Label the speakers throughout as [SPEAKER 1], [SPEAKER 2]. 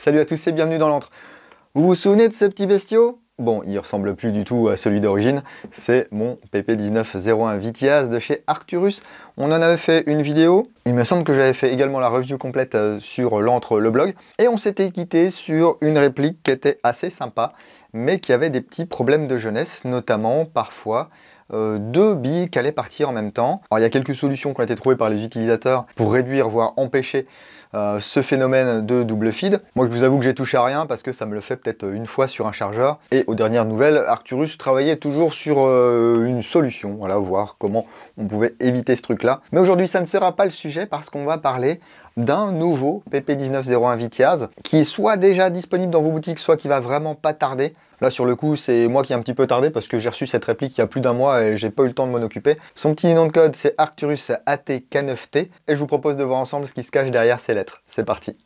[SPEAKER 1] Salut à tous et bienvenue dans l'antre. Vous vous souvenez de ce petit bestiau? Bon, il ressemble plus du tout à celui d'origine, c'est mon PP1901 Vitiaz de chez Arcturus. On en avait fait une vidéo, il me semble que j'avais fait également la review complète sur l'antre, le blog, et on s'était quitté sur une réplique qui était assez sympa, mais qui avait des petits problèmes de jeunesse, notamment parfois deux billes qui allaient partir en même temps. Alors il y a quelques solutions qui ont été trouvées par les utilisateurs pour réduire, voire empêcher ce phénomène de double feed. Moi je vous avoue que j'ai touché à rien parce que ça me le fait peut-être une fois sur un chargeur. Et aux dernières nouvelles, Arcturus travaillait toujours sur une solution, voilà, voir comment on pouvait éviter ce truc-là. Mais aujourd'hui ça ne sera pas le sujet parce qu'on va parler d'un nouveau PP1901 Vitiaz qui est soit déjà disponible dans vos boutiques, soit qui va vraiment pas tarder. Là sur le coup c'est moi qui ai un petit peu tardé parce que j'ai reçu cette réplique il y a plus d'un mois et j'ai pas eu le temps de m'en occuper. Son petit nom de code c'est Arcturus AT-K9T et je vous propose de voir ensemble ce qui se cache derrière ces lettres. C'est parti.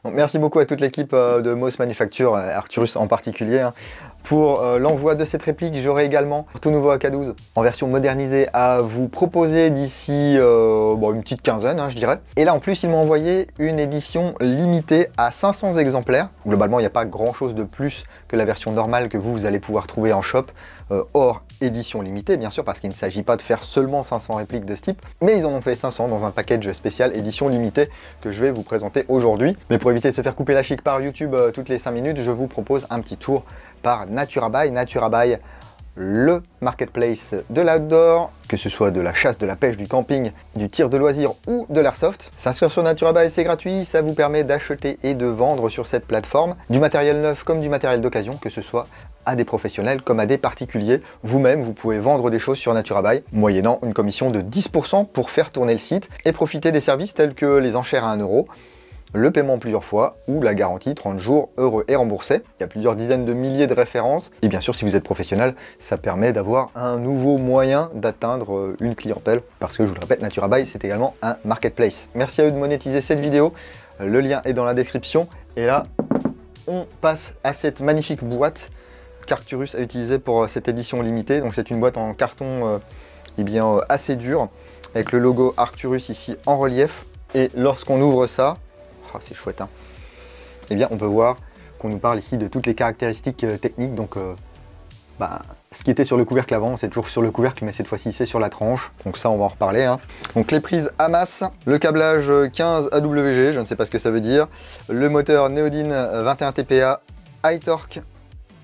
[SPEAKER 1] Donc, merci beaucoup à toute l'équipe de Moss Manufacture, Arcturus en particulier, pour l'envoi de cette réplique. J'aurai également tout nouveau AK12 en version modernisée à vous proposer d'ici une petite quinzaine, je dirais. Et là en plus ils m'ont envoyé une édition limitée à 500 exemplaires. Globalement il n'y a pas grand chose de plus que la version normale que vous allez pouvoir trouver en shop, hors édition limitée bien sûr, parce qu'il ne s'agit pas de faire seulement 500 répliques de ce type, mais ils en ont fait 500 dans un package spécial édition limitée que je vais vous présenter aujourd'hui. Mais pour éviter de se faire couper la chic par YouTube toutes les 5 minutes, je vous propose un petit tour par NaturaBuy. NaturaBuy, le marketplace de l'outdoor, que ce soit de la chasse, de la pêche, du camping, du tir de loisirs ou de l'airsoft. S'inscrire sur NaturaBuy, c'est gratuit, ça vous permet d'acheter et de vendre sur cette plateforme du matériel neuf comme du matériel d'occasion, que ce soit à des professionnels comme à des particuliers. Vous-même, vous pouvez vendre des choses sur NaturaBuy, moyennant une commission de 10% pour faire tourner le site et profiter des services tels que les enchères à 1 €, le paiement plusieurs fois ou la garantie 30 jours heureux et remboursé. Il y a plusieurs dizaines de milliers de références et bien sûr si vous êtes professionnel, ça permet d'avoir un nouveau moyen d'atteindre une clientèle parce que je vous le répète, NaturaBuy c'est également un marketplace. Merci à eux de monétiser cette vidéo, le lien est dans la description et là on passe à cette magnifique boîte qu'Arcturus a utilisée pour cette édition limitée. Donc c'est une boîte en carton assez dur avec le logo Arcturus ici en relief et lorsqu'on ouvre ça, oh, c'est chouette, eh bien on peut voir qu'on nous parle ici de toutes les caractéristiques techniques. Donc ce qui était sur le couvercle avant, c'est toujours sur le couvercle, mais cette fois-ci c'est sur la tranche. Donc ça on va en reparler. Donc les prises Hamas, le câblage 15 AWG, je ne sais pas ce que ça veut dire, le moteur Neodine 21 TPA, high torque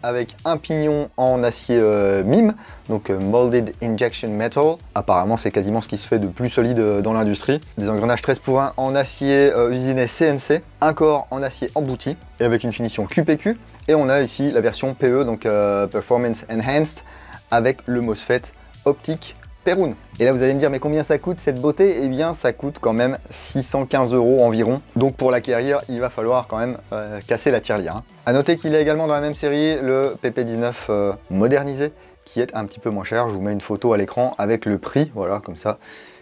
[SPEAKER 1] avec un pignon en acier MIM, donc Molded Injection Metal. Apparemment c'est quasiment ce qui se fait de plus solide dans l'industrie. Des engrenages 13:1 en acier usiné CNC, un corps en acier embouti et avec une finition QPQ. Et on a ici la version PE, donc Performance Enhanced, avec le MOSFET optique Perun. Et là vous allez me dire mais combien ça coûte cette beauté? Eh bien ça coûte quand même 615 € environ. Donc pour l'acquérir il va falloir quand même casser la tirelire. A noter qu'il y a également dans la même série le PP19 modernisé qui est un petit peu moins cher. Je vous mets une photo à l'écran avec le prix, voilà, comme ça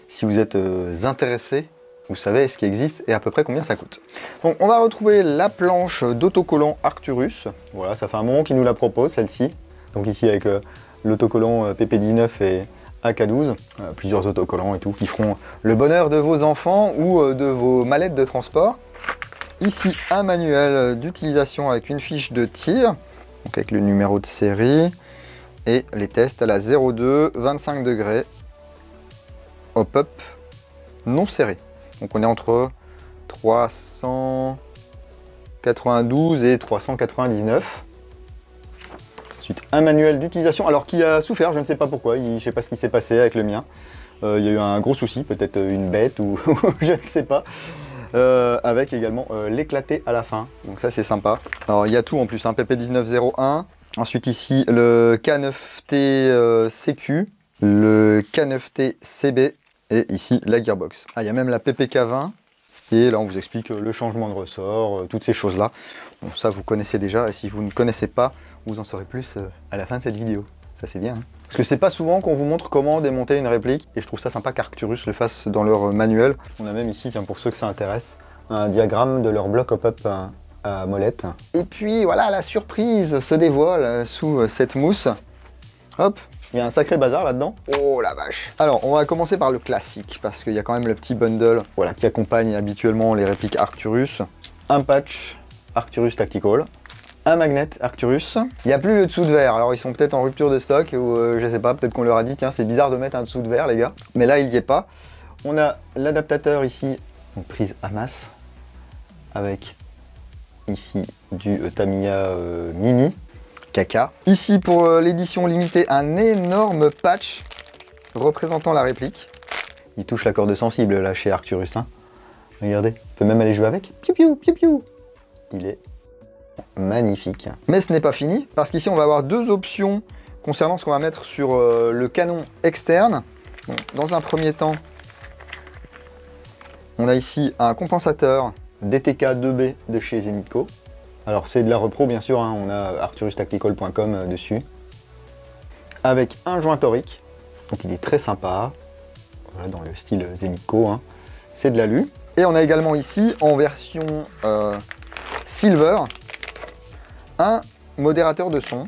[SPEAKER 1] si vous êtes intéressé, vous savez ce qui existe et à peu près combien ça coûte. Donc on va retrouver la planche d'autocollant Arcturus. Voilà, ça fait un moment qu'ils nous la proposent celle-ci. Donc ici avec l'autocollant PP19 et AK12, plusieurs autocollants et tout qui feront le bonheur de vos enfants ou de vos mallettes de transport. Ici un manuel d'utilisation avec une fiche de tir, donc avec le numéro de série et les tests à la 0,2, 25 degrés, hop-up, non serré. Donc on est entre 392 et 399. Ensuite, un manuel d'utilisation, alors qui a souffert, je ne sais pas pourquoi, je ne sais pas ce qui s'est passé avec le mien. Il y a eu un gros souci, peut-être une bête ou je ne sais pas. Avec également l'éclaté à la fin, donc ça c'est sympa. Alors il y a tout en plus, un PP1901. Ensuite ici le K9T CQ, le K9T CB et ici la gearbox. Ah, il y a même la PPK20. Et là on vous explique le changement de ressort, toutes ces choses là. Bon, ça vous connaissez déjà et si vous ne connaissez pas, vous en saurez plus à la fin de cette vidéo. Ça c'est bien. Hein. Parce que c'est pas souvent qu'on vous montre comment démonter une réplique, et je trouve ça sympa qu'Arcturus le fasse dans leur manuel. On a même ici, tiens, pour ceux que ça intéresse, un diagramme de leur bloc hop-up à molette. Et puis voilà, la surprise se dévoile sous cette mousse. Hop, il y a un sacré bazar là-dedans. Oh la vache. Alors, on va commencer par le classique, parce qu'il y a quand même le petit bundle voilà, qui accompagne habituellement les répliques Arcturus. Un patch Arcturus Tactical. Un magnet Arcturus. Il n'y a plus le dessous de verre, alors ils sont peut-être en rupture de stock, ou je sais pas, peut-être qu'on leur a dit, tiens, c'est bizarre de mettre un dessous de verre, les gars. Mais là, il n'y est pas. On a l'adaptateur ici, donc prise Hamas, avec ici du Tamiya Mini. Caca. Ici, pour l'édition limitée, un énorme patch représentant la réplique. Il touche la corde sensible, là, chez Arcturus. Hein. Regardez, on peut même aller jouer avec. Piou, piou, piou, piou. Il est magnifique. Mais ce n'est pas fini, parce qu'ici, on va avoir deux options concernant ce qu'on va mettre sur le canon externe. Bon, dans un premier temps, on a ici un compensateur DTK 2B de chez Zenitco. Alors c'est de la repro bien sûr, hein, on a arcturustactical.com dessus. Avec un joint torique, donc il est très sympa, voilà, dans le style Zenitco, hein. C'est de l'alu. Et on a également ici, en version silver, un modérateur de son.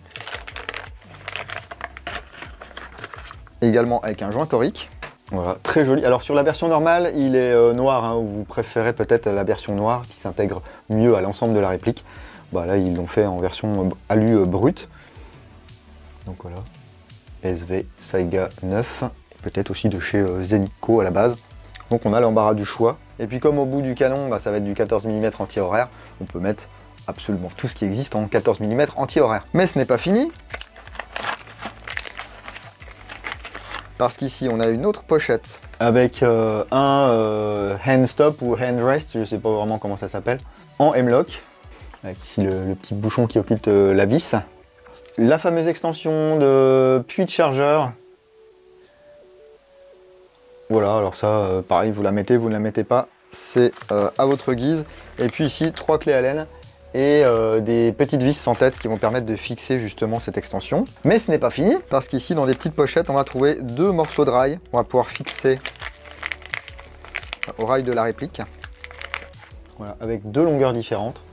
[SPEAKER 1] Également avec un joint torique. Voilà, très joli. Alors sur la version normale, il est noir, hein, vous préférez peut-être la version noire qui s'intègre mieux à l'ensemble de la réplique. Bah, là, ils l'ont fait en version alu brute. Donc voilà, SV Saiga 9, peut-être aussi de chez Zenitco à la base. Donc on a l'embarras du choix. Et puis comme au bout du canon, bah, ça va être du 14 mm anti-horaire, on peut mettre absolument tout ce qui existe en 14 mm anti-horaire. Mais ce n'est pas fini. Parce qu'ici, on a une autre pochette avec un hand stop ou hand rest, je ne sais pas vraiment comment ça s'appelle, en M-Lock. Avec ici le petit bouchon qui occulte la vis. La fameuse extension de puits de chargeur. Voilà, alors ça, pareil, vous la mettez, vous ne la mettez pas, c'est à votre guise. Et puis ici, 3 clés Allen et des petites vis sans tête qui vont permettre de fixer justement cette extension. Mais ce n'est pas fini, parce qu'ici dans des petites pochettes on va trouver 2 morceaux de rail. On va pouvoir fixer au rail de la réplique. Voilà, avec 2 longueurs différentes.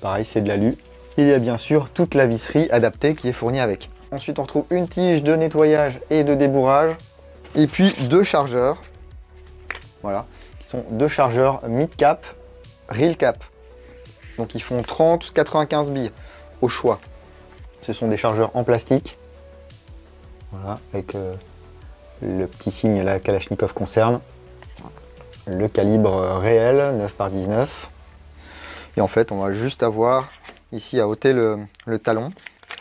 [SPEAKER 1] Pareil, c'est de l'alu. Il y a bien sûr toute la visserie adaptée qui est fournie avec. Ensuite on retrouve une tige de nettoyage et de débourrage. Et puis 2 chargeurs. Voilà, qui sont 2 chargeurs mid-cap, reel cap. Donc ils font 30-95 billes au choix. Ce sont des chargeurs en plastique. Voilà, avec le petit signe là, Kalachnikov concerne. Le calibre réel, 9 par 19. Et en fait, on va juste avoir ici à ôter le talon,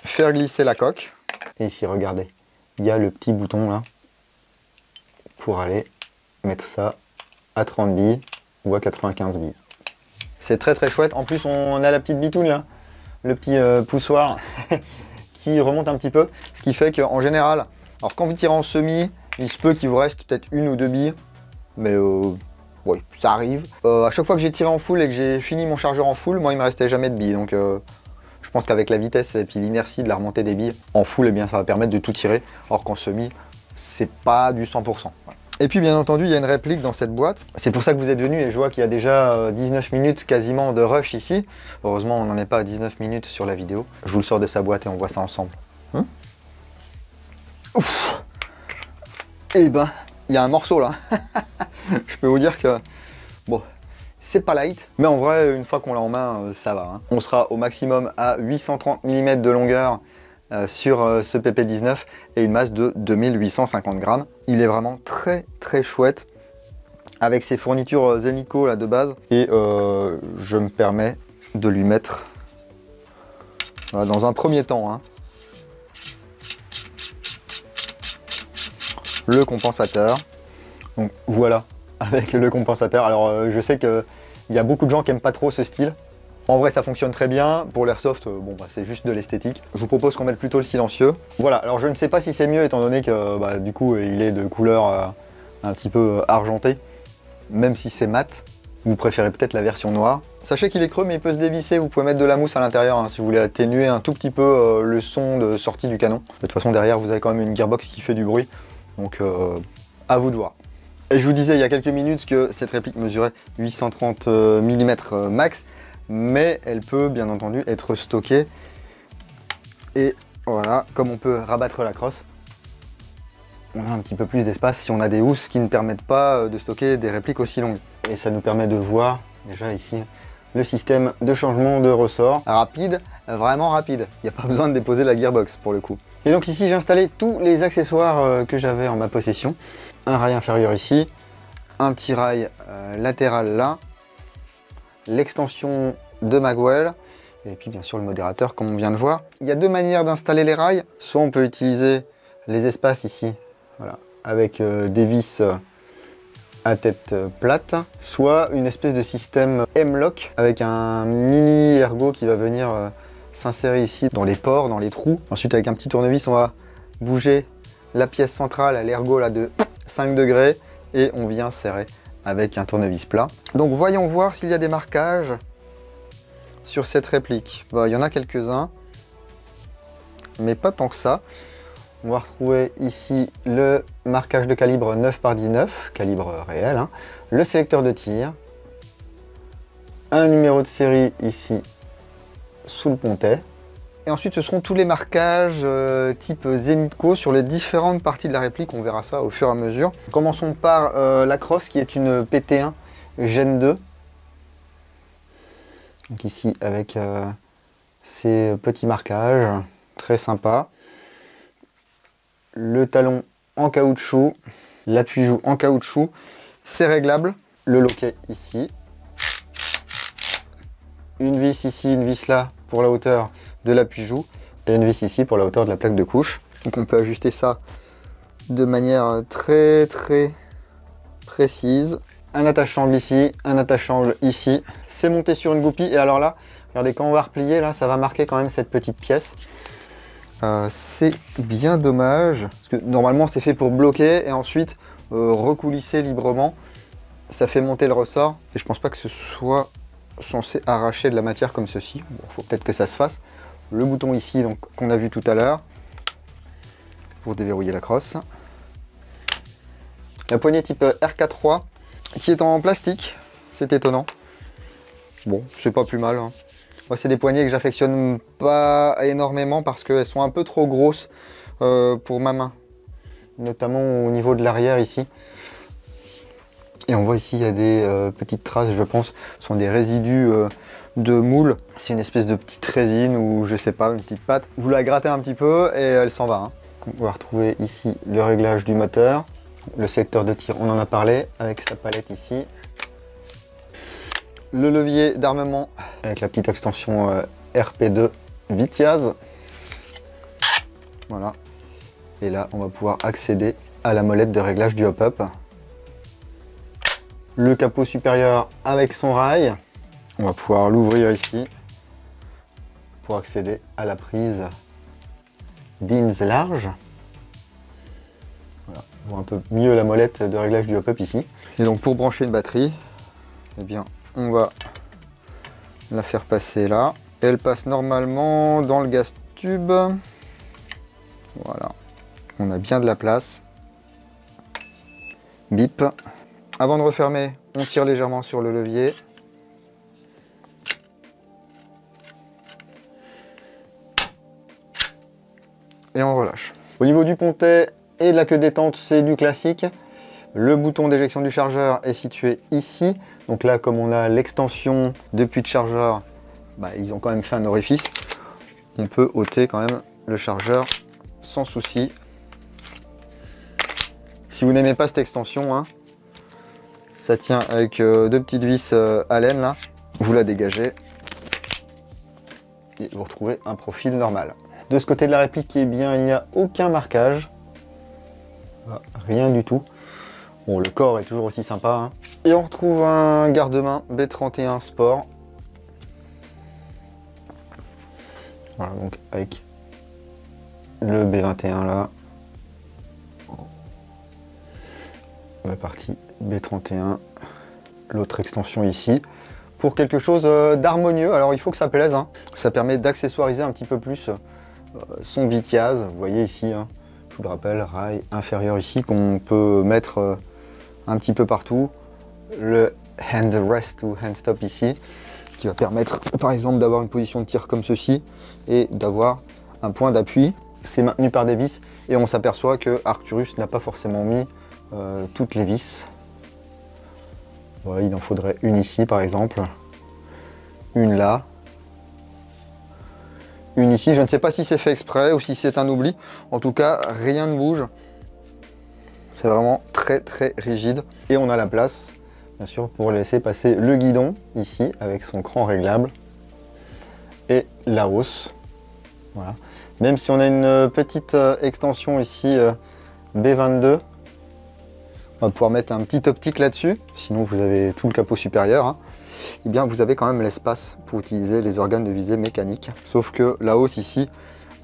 [SPEAKER 1] faire glisser la coque. Et ici, regardez, il y a le petit bouton là pour aller mettre ça à 30 billes ou à 95 billes. C'est très très chouette. En plus, on a la petite bitoune là, le petit poussoir qui remonte un petit peu. Ce qui fait qu'en général, alors quand vous tirez en semi, il se peut qu'il vous reste peut-être 1 ou 2 billes. Mais ouais, ça arrive. À chaque fois que j'ai tiré en full et que j'ai fini mon chargeur en full, moi il me restait jamais de billes. Donc je pense qu'avec la vitesse et puis l'inertie de la remontée des billes, en full, eh bien, ça va permettre de tout tirer. Or qu'en semi, c'est pas du 100%. Voilà. Et puis bien entendu, il y a une réplique dans cette boîte. C'est pour ça que vous êtes venu et je vois qu'il y a déjà 19 minutes quasiment de rush ici. Heureusement, on n'en est pas à 19 minutes sur la vidéo. Je vous le sors de sa boîte et on voit ça ensemble. Ouf. Eh ben, il y a un morceau là. Je peux vous dire que, bon, c'est pas light. Mais en vrai, une fois qu'on l'a en main, ça va. Hein. On sera au maximum à 830 mm de longueur sur ce PP19 et une masse de 2850 grammes. Il est vraiment très très chouette avec ses fournitures Zenitco là de base. Et je me permets de lui mettre voilà, dans un premier temps hein, le compensateur. Donc voilà, avec le compensateur. Alors je sais qu'il y a beaucoup de gens qui n'aiment pas trop ce style. En vrai, ça fonctionne très bien. Pour l'airsoft, bon, bah, c'est juste de l'esthétique. Je vous propose qu'on mette plutôt le silencieux. Voilà, alors je ne sais pas si c'est mieux étant donné que bah, du coup, il est de couleur un petit peu argentée, même si c'est mat. Vous préférez peut-être la version noire. Sachez qu'il est creux mais il peut se dévisser, vous pouvez mettre de la mousse à l'intérieur hein, si vous voulez atténuer un tout petit peu le son de sortie du canon. De toute façon derrière vous avez quand même une gearbox qui fait du bruit, donc à vous de voir. Et je vous disais il y a quelques minutes que cette réplique mesurait 830 mm max, mais elle peut bien entendu être stockée. Et voilà, comme on peut rabattre la crosse, on a un petit peu plus d'espace si on a des housses qui ne permettent pas de stocker des répliques aussi longues. Et ça nous permet de voir déjà ici le système de changement de ressort. Rapide, vraiment rapide. Il n'y a pas besoin de déposer la gearbox pour le coup. Et donc ici j'ai installé tous les accessoires que j'avais en ma possession. Un rail inférieur ici, un petit rail latéral là, l'extension de Magwell, et puis bien sûr le modérateur comme on vient de voir. Il y a deux manières d'installer les rails. Soit on peut utiliser les espaces ici, voilà, avec des vis à tête plate, soit une espèce de système M-Lock avec un mini ergot qui va venir s'insérer ici dans les pores, dans les trous. Ensuite avec un petit tournevis on va bouger la pièce centrale à l'ergot là de 5 degrés et on vient serrer avec un tournevis plat. Donc voyons voir s'il y a des marquages sur cette réplique. Bon, il y en a quelques-uns, mais pas tant que ça. On va retrouver ici le marquage de calibre 9x19, calibre réel, hein, le sélecteur de tir, un numéro de série ici sous le pontet. Et ensuite ce seront tous les marquages type Zenitco sur les différentes parties de la réplique, on verra ça au fur et à mesure. Commençons par la crosse qui est une PT1 Gen 2. Donc ici avec ces petits marquages, très sympa. Le talon en caoutchouc, l'appui-joue en caoutchouc, c'est réglable. Le loquet ici. Une vis ici, une vis là pour la hauteur de l'appui-joue et une vis ici pour la hauteur de la plaque de couche. Donc on peut ajuster ça de manière très précise. Un attache-sangle ici, un attache-sangle ici. C'est monté sur une goupille et alors là, regardez quand on va replier là, ça va marquer quand même cette petite pièce. C'est bien dommage, parce que normalement c'est fait pour bloquer et ensuite recoulisser librement. Ça fait monter le ressort et je pense pas que ce soit censé arracher de la matière comme ceci. Bon, faut peut-être que ça se fasse. Le bouton ici donc qu'on a vu tout à l'heure pour déverrouiller la crosse. La poignée type RK3 qui est en plastique, c'est étonnant. Bon, c'est pas plus mal, hein. Moi, c'est des poignées que j'affectionne pas énormément parce qu'elles sont un peu trop grosses pour ma main, notamment au niveau de l'arrière ici. Et on voit ici, il y a des petites traces, je pense, ce sont des résidus de moule. C'est une espèce de petite résine ou je sais pas, une petite pâte. Vous la grattez un petit peu et elle s'en va, hein. On va retrouver ici le réglage du moteur, le secteur de tir, on en a parlé, avec sa palette ici. Le levier d'armement avec la petite extension RP2 Vitiaz. Voilà. Et là, on va pouvoir accéder à la molette de réglage du hop-up. Le capot supérieur avec son rail. On va pouvoir l'ouvrir ici pour accéder à la prise DINS large. Voilà. On voit un peu mieux la molette de réglage du hop-up ici. Et donc pour brancher une batterie, eh bien, on va la faire passer là. Elle passe normalement dans le gaz tube. Voilà. On a bien de la place. Bip. Avant de refermer, on tire légèrement sur le levier. Et on relâche. Au niveau du pontet et de la queue détente, c'est du classique. Le bouton d'éjection du chargeur est situé ici. Donc là, comme on a l'extension de puits de chargeur, bah, ils ont quand même fait un orifice. On peut ôter quand même le chargeur sans souci. Si vous n'aimez pas cette extension, hein, ça tient avec deux petites vis à laine là. Vous la dégagez et vous retrouvez un profil normal. De ce côté de la réplique, eh bien, il n'y a aucun marquage. Rien du tout. Bon, le corps est toujours aussi sympa, hein. Et on retrouve un garde-main B31 Sport. Voilà, donc avec le B21 là. La partie B31. l'autre extension ici, pour quelque chose d'harmonieux. Alors il faut que ça plaise, hein. Ça permet d'accessoiriser un petit peu plus son Vitiaz. Vous voyez ici, hein, je vous le rappelle, rail inférieur ici qu'on peut mettre un petit peu partout. Le hand rest ou hand stop ici, qui va permettre par exemple d'avoir une position de tir comme ceci et d'avoir un point d'appui. C'est maintenu par des vis et on s'aperçoit que Arcturus n'a pas forcément mis toutes les vis. Voilà, il en faudrait une ici par exemple, une là, une ici. Je ne sais pas si c'est fait exprès ou si c'est un oubli. En tout cas, rien ne bouge. C'est vraiment très très rigide. Et on a la place, bien sûr, pour laisser passer le guidon ici avec son cran réglable et la hausse. Voilà. Même si on a une petite extension ici B22, on va pouvoir mettre un petit optique là-dessus. Sinon, vous avez tout le capot supérieur, hein. Eh bien, vous avez quand même l'espace pour utiliser les organes de visée mécaniques. Sauf que la hausse ici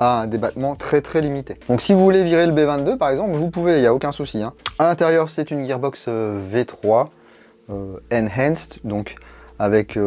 [SPEAKER 1] a un débattement très très limité. Donc si vous voulez virer le B22 par exemple, vous pouvez, il n'y a aucun souci, hein. À l'intérieur, c'est une gearbox V3 Enhanced, donc avec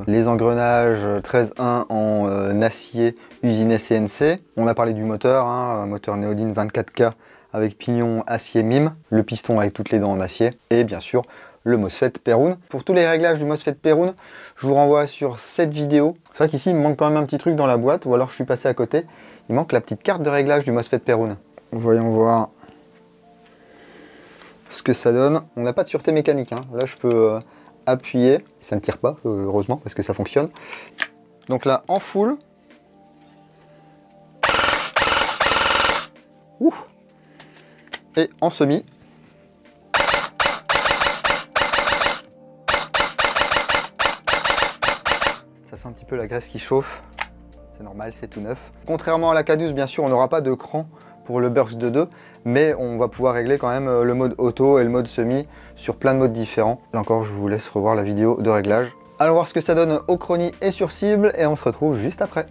[SPEAKER 1] les engrenages 13.1 en acier usiné CNC. On a parlé du moteur, hein, un moteur Neodyne 24K avec pignon acier MIM, le piston avec toutes les dents en acier et bien sûr le MOSFET Perun. Pour tous les réglages du MOSFET Perun, je vous renvoie sur cette vidéo. C'est vrai qu'ici il me manque quand même un petit truc dans la boîte, ou alors je suis passé à côté. Il manque la petite carte de réglage du MOSFET Perun. Voyons voir ce que ça donne. On n'a pas de sûreté mécanique, hein. Là je peux appuyer, ça ne tire pas heureusement parce que ça fonctionne. Donc là en full. Ouh. Et en semi. Ça sent un petit peu la graisse qui chauffe. C'est normal, c'est tout neuf. Contrairement à la K12, bien sûr, on n'aura pas de cran pour le Burst 2.2, mais on va pouvoir régler quand même le mode auto et le mode semi sur plein de modes différents. Là encore, je vous laisse revoir la vidéo de réglage. Allons voir ce que ça donne au chrony et sur cible, et on se retrouve juste après.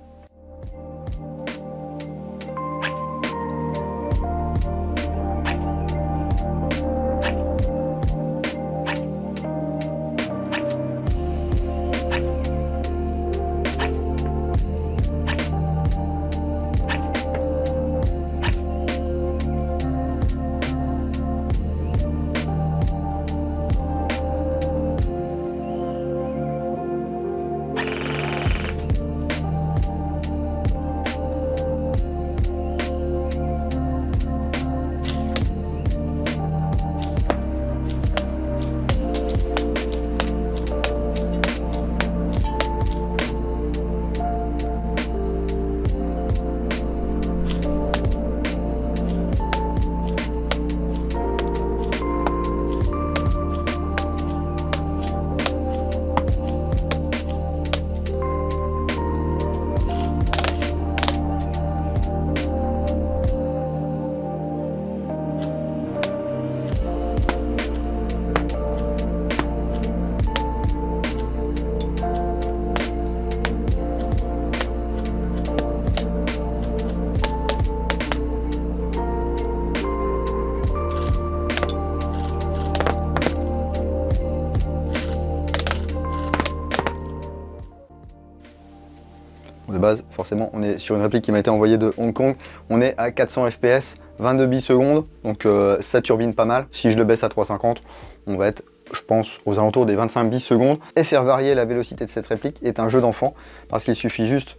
[SPEAKER 1] De base, forcément, on est sur une réplique qui m'a été envoyée de Hong Kong. On est à 400 fps, 22 billes secondes, donc ça turbine pas mal. Si je le baisse à 350, on va être, je pense, aux alentours des 25 billes secondes. Et faire varier la vélocité de cette réplique est un jeu d'enfant, parce qu'il suffit juste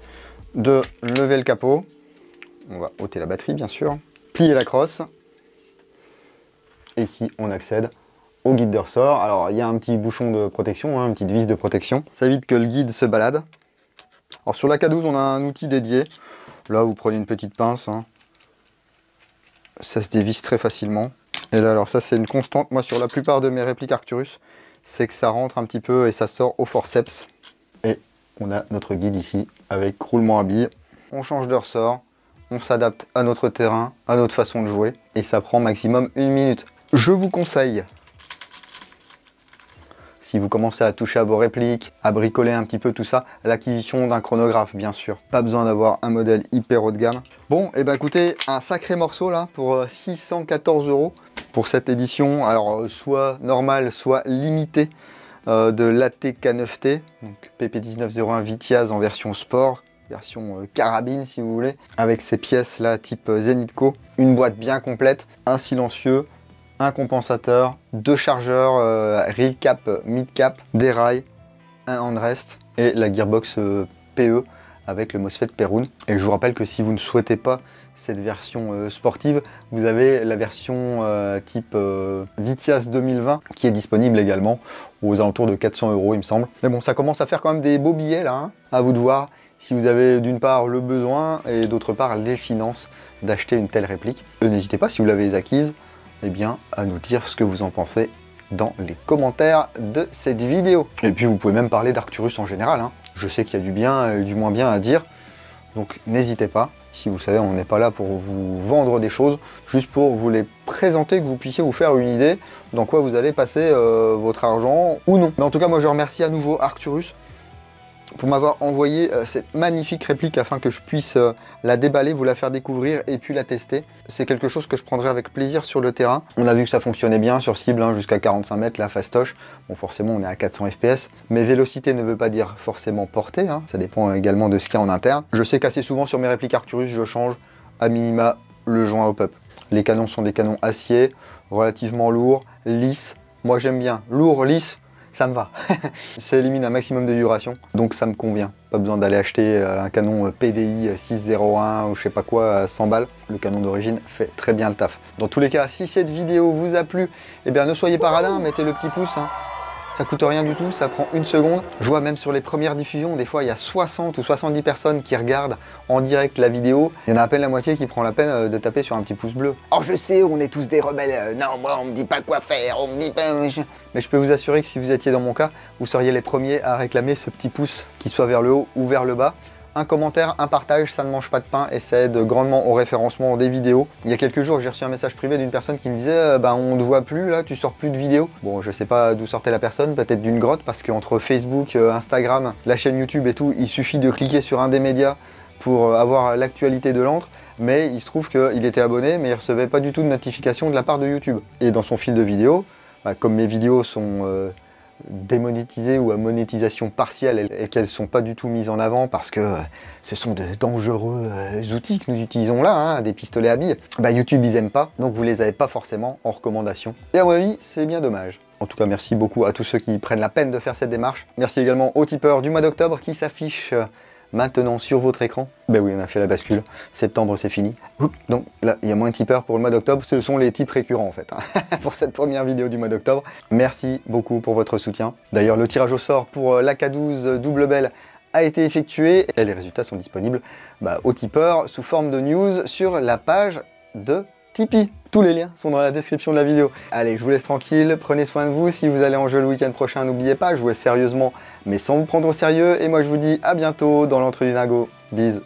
[SPEAKER 1] de lever le capot. On va ôter la batterie, bien sûr. Plier la crosse. Et ici, on accède au guide de ressort. Alors, il y a un petit bouchon de protection, hein, une petite vis de protection. Ça évite que le guide se balade. Alors sur la K12, on a un outil dédié. Là, vous prenez une petite pince, hein. Ça se dévisse très facilement. Et là, alors ça, c'est une constante. Moi, sur la plupart de mes répliques Arcturus, c'est que ça rentre un petit peu et ça sort au forceps. Et on a notre guide ici avec roulement à billes. On change de ressort, on s'adapte à notre terrain, à notre façon de jouer. Et ça prend maximum 1 minute. Je vous conseille, si vous commencez à toucher à vos répliques, à bricoler un petit peu tout ça, l'acquisition d'un chronographe, bien sûr. Pas besoin d'avoir un modèle hyper haut de gamme. Bon, et ben écoutez, un sacré morceau là, pour 614 € pour cette édition. Alors, soit normale, soit limitée de l'ATK9T, donc PP1901 Vitiaz en version sport, version carabine si vous voulez, avec ces pièces là type Zenitco, une boîte bien complète, un silencieux, un compensateur, deux chargeurs reel cap, mid cap, des rails, un handrest et la gearbox PE avec le MOSFET Perun. Et je vous rappelle que si vous ne souhaitez pas cette version sportive, vous avez la version type Vitiaz 2020 qui est disponible également aux alentours de 400 € il me semble. Mais bon, ça commence à faire quand même des beaux billets là, hein. À vous de voir si vous avez d'une part le besoin et d'autre part les finances d'acheter une telle réplique. N'hésitez pas, si vous l'avez acquise, eh bien, à nous dire ce que vous en pensez dans les commentaires de cette vidéo. Et puis vous pouvez même parler d'Arcturus en général, hein. Je sais qu'il y a du bien et du moins bien à dire, donc n'hésitez pas. Si vous savez, on n'est pas là pour vous vendre des choses, juste pour vous les présenter, que vous puissiez vous faire une idée dans quoi vous allez passer votre argent ou non. Mais en tout cas, moi je remercie à nouveau Arcturus pour m'avoir envoyé cette magnifique réplique afin que je puisse la déballer, vous la faire découvrir et puis la tester. C'est quelque chose que je prendrai avec plaisir sur le terrain. On a vu que ça fonctionnait bien sur cible, hein, jusqu'à 45 mètres, la fastoche. Bon, forcément, on est à 400 fps. Mais vélocité ne veut pas dire forcément portée, hein. Ça dépend également de ce qu'il y a en interne. Je sais qu'assez souvent sur mes répliques Arcturus, je change à minima le joint hop-up. Les canons sont des canons acier, relativement lourds, lisses. Moi, j'aime bien lourd, lisse. Ça me va. Ça élimine un maximum de vibration, donc ça me convient. Pas besoin d'aller acheter un canon PDI 601 ou je sais pas quoi à 100 balles. Le canon d'origine fait très bien le taf. Dans tous les cas, si cette vidéo vous a plu, eh bien ne soyez pas radin, mettez le petit pouce, hein. Ça coûte rien du tout, ça prend une seconde. Je vois même sur les premières diffusions, des fois il y a 60 ou 70 personnes qui regardent en direct la vidéo. Il y en a à peine la moitié qui prend la peine de taper sur un petit pouce bleu. Oh je sais, on est tous des rebelles, non moi on me dit pas quoi faire, on me dit pas... Mais je peux vous assurer que si vous étiez dans mon cas, vous seriez les premiers à réclamer ce petit pouce, qu'il soit vers le haut ou vers le bas. Un commentaire, un partage, ça ne mange pas de pain et ça aide grandement au référencement des vidéos. Il y a quelques jours, j'ai reçu un message privé d'une personne qui me disait bah on ne voit plus là, tu sors plus de vidéos. Bon, je sais pas d'où sortait la personne, peut-être d'une grotte, parce qu'entre Facebook, Instagram, la chaîne YouTube et tout, il suffit de cliquer sur un des médias pour avoir l'actualité de l'antre. Mais il se trouve qu'il était abonné, mais il recevait pas du tout de notification de la part de YouTube. Et dans son fil de vidéos, bah, comme mes vidéos sont démonétisées ou à monétisation partielle et qu'elles ne sont pas du tout mises en avant parce que ce sont de dangereux outils que nous utilisons là, hein, des pistolets à billes, bah YouTube ils aiment pas, donc vous les avez pas forcément en recommandation. Et à mon avis, c'est bien dommage. En tout cas, merci beaucoup à tous ceux qui prennent la peine de faire cette démarche. Merci également aux tipeurs du mois d'octobre qui s'affichent maintenant sur votre écran. Ben oui, on a fait la bascule. Septembre, c'est fini. Donc là, il y a moins de tipeurs pour le mois d'octobre. Ce sont les types récurrents en fait, hein, pour cette première vidéo du mois d'octobre. Merci beaucoup pour votre soutien. D'ailleurs, le tirage au sort pour l'AK12 double belle a été effectué et les résultats sont disponibles aux tipeurs sous forme de news sur la page de Tipeee. Tous les liens sont dans la description de la vidéo. Allez, je vous laisse tranquille, prenez soin de vous. Si vous allez en jeu le week-end prochain, n'oubliez pas, jouez sérieusement, mais sans vous prendre au sérieux. Et moi, je vous dis à bientôt dans l'entre du Dingo. Bise.